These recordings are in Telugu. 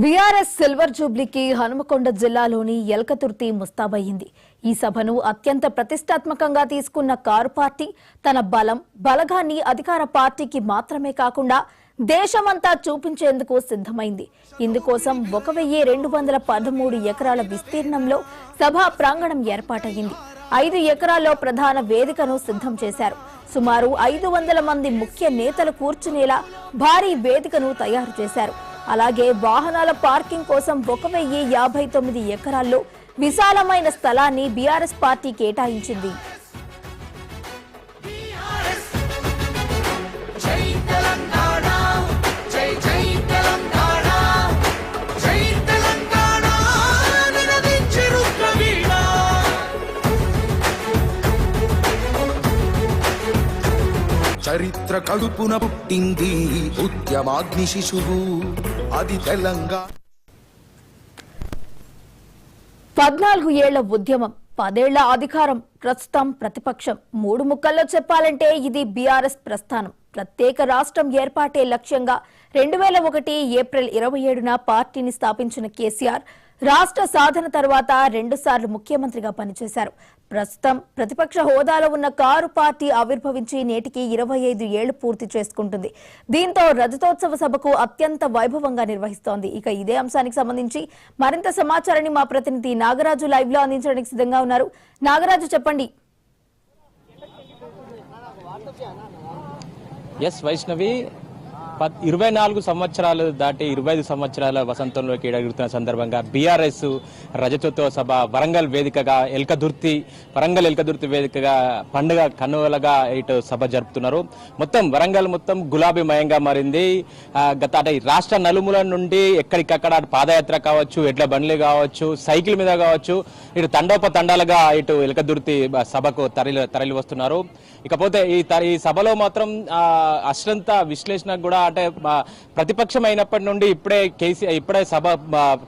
బీఆర్ఎస్ సిల్వర్ జూబ్లీకి హనుమకొండ జిల్లాలోని ఎల్కతుర్తి ముస్తాబయ్యింది. ఈ సభను అత్యంత ప్రతిష్టాత్మకంగా తీసుకున్న కారు పార్టీ తన బలగాన్ని అధికార పార్టీకి మాత్రమే కాకుండా దేశమంతా చూపించేందుకు సిద్ధమైంది. ఇందుకోసం 1213 ఎకరాల విస్తీర్ణంలో సభా ప్రాంగణం ఏర్పాటయ్యింది. 5 ఎకరాల్లో ప్రధాన వేదికను సిద్ధం చేశారు. సుమారు 500 మంది ముఖ్య నేతలు కూర్చునేలా భారీ వేదికను తయారు చేశారు. అలాగే వాహనాల పార్కింగ్ కోసం 1059 ఎకరాల్లో విశాలమైన స్థలాన్ని బీఆర్ఎస్ పార్టీ కేటాయించింది. చరిత్ర కడుపున పుట్టింది ఉద్యమాగ్ని శిశువు అది తెలంగాణ. 14 ఏళ్ల ఉద్యమం, 10 ఏళ్ల అధికారం, ప్రస్తుతం ప్రతిపక్షం. 3 ముక్కల్లో చెప్పాలంటే ఇది బీఆర్ఎస్ ప్రస్థానం. ప్రత్యేక రాష్ట్రం ఏర్పాటే లక్ష్యంగా 2001 ఏప్రిల్ 27న పార్టీని స్థాపించిన కేసీఆర్ రాష్ట్ర సాధన తర్వాత 2 సార్లు ముఖ్యమంత్రిగా పనిచేశారు. ప్రస్తుతం ప్రతిపక్ష హోదాలో ఉన్న కారు పార్టీ ఆవిర్భవించి నేటికి 25 ఏళ్లు పూర్తి చేసుకుంటుంది. దీంతో రజతోత్సవ సభకు అత్యంత వైభవంగా నిర్వహిస్తోంది. ఇక ఇదే అంశానికి సంబంధించి మరింత సమాచారాన్ని మా ప్రతినిధి నాగరాజు లైవ్ లో అందించడానికి సిద్ధంగా ఉన్నారు. నాగరాజు, చెప్పండి. ఎస్ వైష్ణవి, 24 సంవత్సరాలు దాటి 25 సంవత్సరాల వసంతంలోకి ఎడుగుతున్న సందర్భంగా బీఆర్ఎస్ రజతోత్సవ సభ వరంగల్ ఎల్కదుర్తి వేదికగా పండుగ కన్నులగా ఇటు సభ జరుపుతున్నారు. వరంగల్ మొత్తం గులాబీమయంగా మారింది. రాష్ట్ర నలుమూల నుండి ఎక్కడికక్కడ పాదయాత్ర కావచ్చు, ఎడ్ల బండ్లు కావచ్చు, సైకిల్ మీద కావచ్చు, ఇటు తండోపతండాలుగా ఇటు ఎల్కదుర్తి సభకు తరలి వస్తున్నారు. ఇకపోతే ఈ సభలో మాత్రం అశ్రంత విశ్లేషణ కూడా, అంటే ప్రతిపక్షం అయినప్పటి నుండి ఇప్పుడే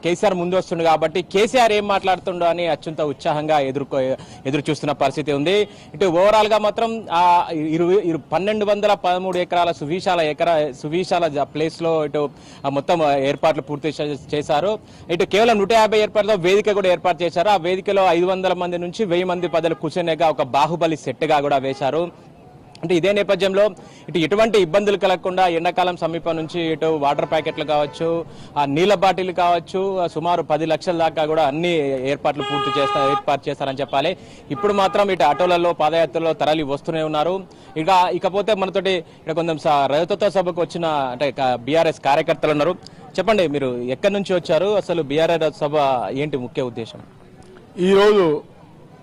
కేసీఆర్ ముందు వస్తుంది కాబట్టి కేసీఆర్ ఏం మాట్లాడుతుండో అని అత్యంత ఉత్సాహంగా ఎదురు చూస్తున్న పరిస్థితి ఉంది. ఇటు ఓవరాల్ గా మాత్రం 1213 ఎకరాల సువిశాల ప్లేస్ లో ఇటు మొత్తం ఏర్పాట్లు పూర్తి చేశారు. ఇటు కేవలం 150 ఏర్పాట్లతో వేదిక కూడా ఏర్పాటు చేశారు. ఆ వేదికలో 500 మంది నుంచి 1000 మంది ప్రజలు కూర్చునేగా ఒక బాహుబలి సెట్ గా కూడా వేశారు. అంటే ఇదే నేపథ్యంలో ఇటు ఎటువంటి ఇబ్బందులు కలగకుండా ఎండాకాలం సమీపం నుంచి ఇటు వాటర్ ప్యాకెట్లు కావచ్చు, ఆ నీళ్ల బాటిల్ కావచ్చు, సుమారు 10 లక్షల దాకా కూడా అన్ని ఏర్పాట్లు ఏర్పాటు చేస్తారని చెప్పాలి. ఇప్పుడు మాత్రం ఇటు ఆటోలలో పాదయాత్రలో తరలి వస్తూనే ఉన్నారు. ఇకపోతే మనతోటి ఇక్కడ కొంచెం రజతోత్సవ సభకు వచ్చిన అంటే బీఆర్ఎస్ కార్యకర్తలు ఉన్నారు. చెప్పండి, మీరు ఎక్కడి నుంచి వచ్చారు, అసలు బీఆర్ఎస్ సభ ఏంటి ముఖ్య ఉద్దేశం? ఈరోజు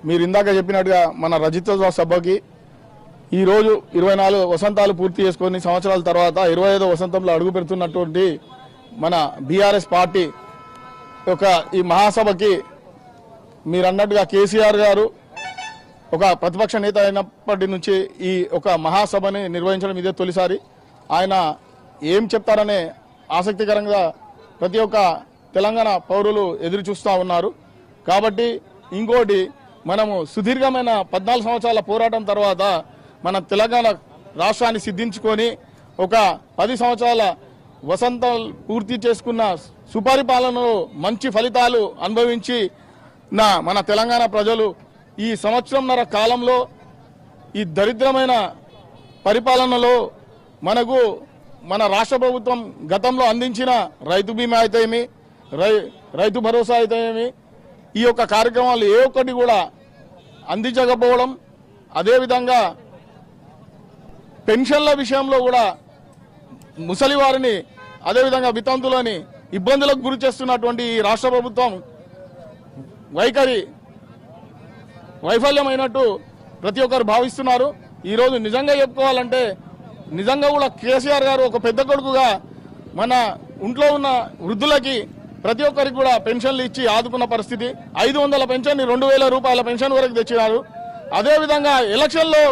మీరు ఇందాక చెప్పినట్టుగా మన రజతోత్సవ సభకి ఈరోజు 24 వసంతాలు పూర్తి చేసుకొని సంవత్సరాల తర్వాత 25వ వసంతంలో అడుగు పెడుతున్నటువంటి మన బీఆర్ఎస్ పార్టీ యొక్క ఈ మహాసభకి మీరు అన్నట్టుగా కేసీఆర్ గారు ఒక ప్రతిపక్ష నేత అయినప్పటి నుంచి ఈ ఒక మహాసభని నిర్వహించడం ఇదే తొలిసారి. ఆయన ఏం చెప్తారనే ఆసక్తికరంగా ప్రతి ఒక్క తెలంగాణ పౌరులు ఎదురు చూస్తూ ఉన్నారు. కాబట్టి ఇంకోటి, మనము సుదీర్ఘమైన 14 సంవత్సరాల పోరాటం తర్వాత మన తెలంగాణ రాష్ట్రాన్ని సిద్ధించుకొని ఒక 10 సంవత్సరాల వసంతాలు పూర్తి చేసుకున్న సుపరిపాలనలో మంచి ఫలితాలు అనుభవించి మన తెలంగాణ ప్రజలు ఈ సంవత్సరంన్నర కాలంలో ఈ దరిద్రమైన పరిపాలనలో మనకు మన రాష్ట్ర ప్రభుత్వం గతంలో అందించిన రైతు బీమా అయితేమి, రైతు భరోసా అయితేమి, ఈ యొక్క కార్యక్రమాలు ఏ ఒక్కటి కూడా అందించకపోవడం, అదేవిధంగా పెన్షన్ల విషయంలో కూడా ముసలి వారిని, అదేవిధంగా వితంతులని ఇబ్బందులకు గురి చేస్తున్నటువంటి ఈ రాష్ట్ర ప్రభుత్వం వైఫల్యమైనట్టు ప్రతి ఒక్కరు భావిస్తున్నారు. ఈరోజు నిజంగా చెప్పుకోవాలంటే నిజంగా కూడా కేసీఆర్ గారు ఒక పెద్ద కొడుకుగా మన ఇంట్లో ఉన్న వృద్ధులకి ప్రతి ఒక్కరికి కూడా పెన్షన్లు ఇచ్చి ఆదుకున్న పరిస్థితి. 500 పెన్షన్ 2000 రూపాయల పెన్షన్ వరకు తెచ్చినారు. అదేవిధంగా ఎలక్షన్లో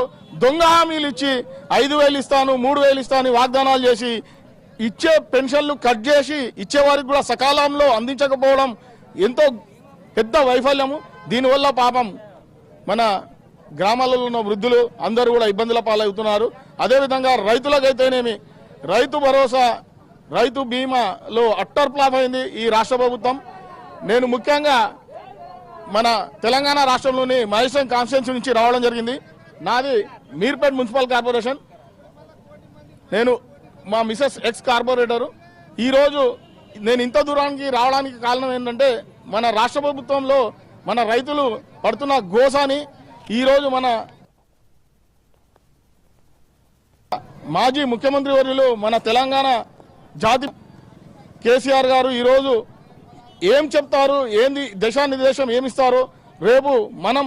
దొంగ హామీలు ఇచ్చి 5000 ఇస్తాను, 3000 ఇస్తాను వాగ్దానాలు చేసి ఇచ్చే పెన్షన్లు కట్ చేసి ఇచ్చేవారికి కూడా సకాలంలో అందించకపోవడం ఎంతో పెద్ద వైఫల్యము. దీనివల్ల పాపం మన గ్రామాలలో ఉన్న వృద్ధులు అందరూ కూడా ఇబ్బందుల పాలవుతున్నారు. అదేవిధంగా రైతులకైతేనేమి రైతు భరోసా రైతు బీమాలో అట్టర్ ఫ్లాప్ అయింది ఈ రాష్ట్ర ప్రభుత్వం. నేను ముఖ్యంగా మన తెలంగాణ రాష్ట్రంలోని మహేశ్వరం కాన్స్టిట్యున్సీ నుంచి రావడం జరిగింది. నాది మీర్పేట్ మున్సిపల్ కార్పొరేషన్. నేను మా మిసెస్ ఎక్స్ కార్పొరేటరు. ఈరోజు నేను ఇంత దూరానికి రావడానికి కారణం ఏంటంటే మన రాష్ట్ర ప్రభుత్వంలో మన రైతులు పడుతున్న గోసాని ఈరోజు మన మాజీ ముఖ్యమంత్రి వర్యులు మన తెలంగాణ జాతి కేసీఆర్ గారు ఈరోజు ఏం చెప్తారు, ఏంది దిశానిర్దేశం ఏమిస్తారు, రేపు మనం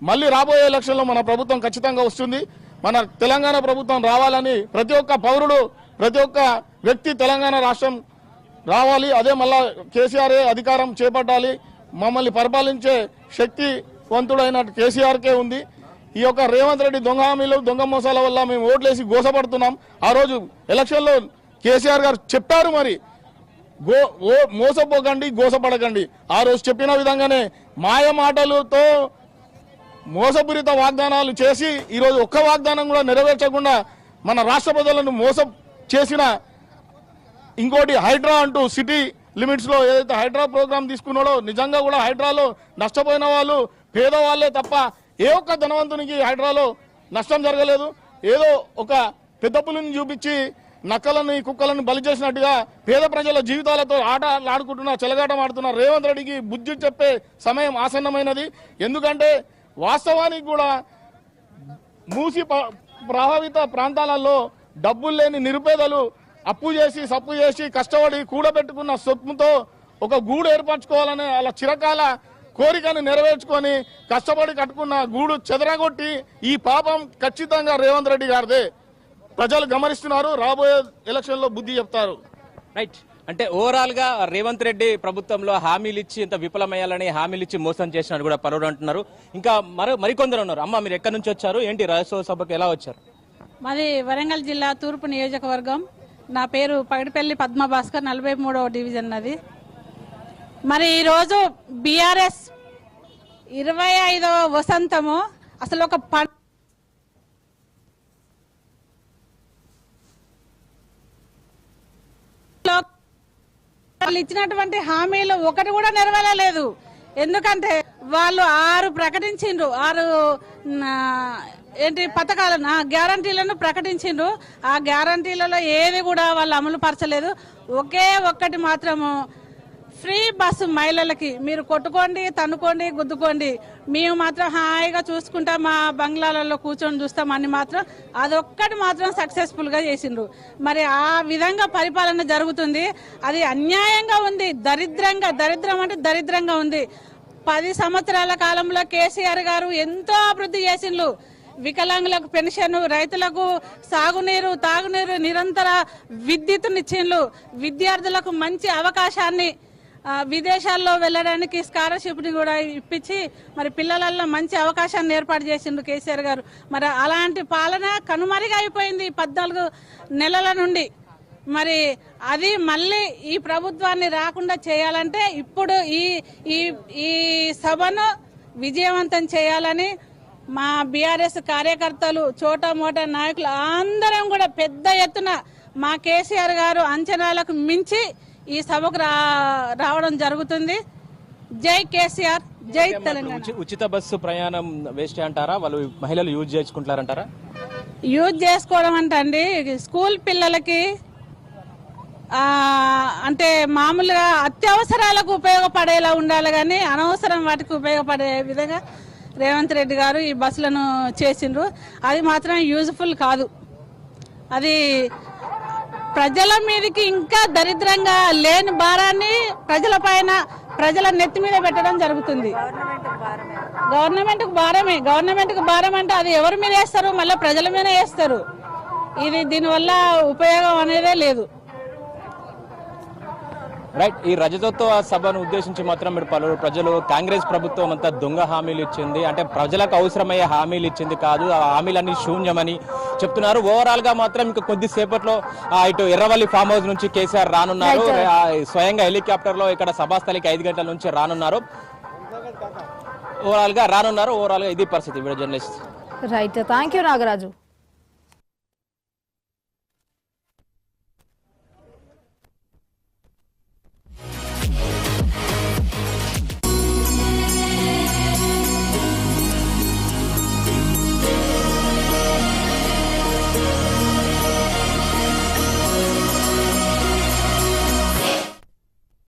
మళ్ళీ రాబోయే ఎలక్షన్లో మన ప్రభుత్వం ఖచ్చితంగా వస్తుంది. మన తెలంగాణ ప్రభుత్వం రావాలని ప్రతి ఒక్క పౌరుడు, ప్రతి ఒక్క వ్యక్తి తెలంగాణ రాష్ట్రం రావాలి. అదే మళ్ళా కేసీఆరే అధికారం చేపట్టాలి. మమ్మల్ని పరిపాలించే శక్తివంతుడైన కేసీఆర్కే ఉంది. ఈ యొక్క రేవంత్ రెడ్డి దొంగ హామీలు, దొంగ మోసాల వల్ల మేము ఓట్లేసి గోసపడుతున్నాం. ఆ రోజు ఎలక్షన్లో కేసీఆర్ గారు చెప్పారు, మరి మోసపోకండి, గోసపడకండి. ఆ రోజు చెప్పిన విధంగానే మాయ మాటలతో మోసపూరిత వాగ్దానాలు చేసి ఈరోజు ఒక్క వాగ్దానం కూడా నెరవేర్చకుండా మన రాష్ట్ర ప్రజలను మోసం చేసిన ఇంకోటి హైడ్రా అంటూ సిటీ లిమిట్స్ లో ఏదైతే హైడ్రా ప్రోగ్రామ్ తీసుకున్నాడో నిజంగా కూడా హైడ్రాలో నష్టపోయిన వాళ్ళు పేదవాళ్లే తప్ప ఏ ఒక్క ధనవంతునికి హైడ్రాలో నష్టం జరగలేదు. ఏదో ఒక పెద్ద పులిని చూపించి నక్కలని కుక్కలను బలి చేసినట్టుగా పేద ప్రజల జీవితాలతో ఆడుకుంటున్న చెలగాటం ఆడుతున్న రేవంత్ రెడ్డికి బుద్ధి చెప్పే సమయం ఆసన్నమైనది. ఎందుకంటే వాస్తవానికి కూడా మూసి ప్రభావిత ప్రాంతాలలో డబ్బులు లేని నిరుపేదలు అప్పు చేసి సప్పు చేసి కష్టపడి కూడబెట్టుకున్న సొమ్ముతో ఒక గూడు ఏర్పరచుకోవాలనే అలా చిరకాల కోరికను నెరవేర్చుకొని కష్టపడి కట్టుకున్న గూడు చెదరగొట్టి ఈ పాపం ఖచ్చితంగా రేవంత్ రెడ్డి గారిదే. ప్రజలు గమనిస్తున్నారు, రాబోయే ఎలక్షన్ లో బుద్ధి చెప్తారు. రైట్. అంటే ఓవరాల్ గా రేవంత్ రెడ్డి ప్రభుత్వంలో హామీలు ఇచ్చి ఇంత విఫలమయ్యాలని హామీలు ఇచ్చి మోసం చేసినట్టు కూడా పలువురు అంటున్నారు. ఇంకా మరికొందరు ఉన్నారు. అమ్మ, మీరు ఎక్కడి నుంచి వచ్చారు, ఏంటి రాజ్యసభ సభకు ఎలా వచ్చారు? మాది వరంగల్ జిల్లా తూర్పు నియోజకవర్గం. నా పేరు పగడిపల్లి పద్మభాస్కర్, 43వ డివిజన్ అది. మరి ఈరోజు బీఆర్ఎస్ 25వ వసంతము అసలు ఒక వాళ్ళు ఇచ్చినటువంటి హామీలు ఒకటి కూడా నెరవేరలేదు. ఎందుకంటే వాళ్ళు 6 ప్రకటించిండ్రు, 6 పథకాలను గ్యారంటీలను ప్రకటించిండ్రు. ఆ గ్యారంటీలలో ఏది కూడా వాళ్ళు అమలు పరచలేదు. ఒకే ఒక్కటి మాత్రము ఫ్రీ బస్సు మహిళలకి, మీరు కొట్టుకోండి, తన్నుకోండి, గుద్దుకోండి, మేము మాత్రం హాయిగా చూసుకుంటాం, మా బంగ్లాలలో కూర్చొని చూస్తాం అని మాత్రం అదొక్కటి మాత్రం సక్సెస్ఫుల్ గా చేసిండ్రు. మరి ఆ విధంగా పరిపాలన జరుగుతుంది. అది అన్యాయంగా ఉంది, దరిద్రం అంటే దరిద్రంగా ఉంది. 10 సంవత్సరాల కాలంలో కేసీఆర్ గారు ఎంతో అభివృద్ధి చేసిండ్రు. వికలాంగులకు పెన్షన్, రైతులకు సాగునీరు, తాగునీరు, నిరంతర విద్యుత్తునిచ్చిండ్రు. విద్యార్థులకు మంచి అవకాశాన్ని, విదేశాల్లో వెళ్ళడానికి స్కాలర్షిప్ ని కూడా ఇప్పించి మరి పిల్లలలో మంచి అవకాశాన్ని ఏర్పాటు చేసిండ్రు కేసీఆర్ గారు. మరి అలాంటి పాలన కనుమరుగా అయిపోయింది 14 నెలల నుండి. మరి అది మళ్ళీ ఈ ప్రభుత్వాన్ని రాకుండా చేయాలంటే ఇప్పుడు ఈ సభను విజయవంతం చేయాలని మా బీఆర్ఎస్ కార్యకర్తలు, చోటా మోటా నాయకులు అందరం కూడా పెద్ద ఎత్తున మా కేసీఆర్ గారు అంచనాలకు మించి ఈ సభకు రావడం జరుగుతుంది. జై కేసీఆర్, జై తెలంగాణ. ఉచిత బస్సు ప్రయాణం వేస్ట్ అంటారా? వాళ్ళు మహిళలు యూజ్ చేసుకుంటారంటారా? యూజ్ చేసుకోవడం అంటే స్కూల్ పిల్లలకి అంటే మామూలుగా అత్యవసరాలకు ఉపయోగపడేలా ఉండాలి, కానీ అనవసరం వాటికి ఉపయోగపడే విధంగా రేవంత్ రెడ్డి గారు ఈ బస్సులను చేసిండ్రు. అది మాత్రం యూజ్ఫుల్ కాదు. అది ప్రజల మీదకి ఇంకా దరిద్రంగా లేని భారాన్ని ప్రజల నెత్తి మీద పెట్టడం జరుగుతుంది. గవర్నమెంట్ కు భారం అంటే అది ఎవరి మీద వేస్తారు? మళ్ళీ ప్రజల మీద వేస్తారు. దీనివల్ల ఉపయోగం అనేదే లేదు. రైట్. ఈ రజతోత్సవ సభను ఉద్దేశించి మాత్రం మీరు పలువురు ప్రజలు కాంగ్రెస్ ప్రభుత్వం అంతా దొంగ హామీలు ఇచ్చింది, అంటే ప్రజలకు అవసరమయ్యే హామీలు ఇచ్చింది కాదు, ఆ హామీలన్నీ శూన్యమని చెప్తున్నారు. ఓవరాల్ గా మాత్రం ఇంకా కొద్దిసేపట్లో ఇటు ఎర్రవల్లి ఫామ్ హౌస్ నుంచి కేసీఆర్ రానున్నారు. స్వయంగా హెలికాప్టర్ లో ఇక్కడ సభాస్థలికి 5 గంటల నుంచి రానున్నారు. ఓవరాల్ గా ఇది పరిస్థితి. Video journalist. Right, thank you Nagaraju.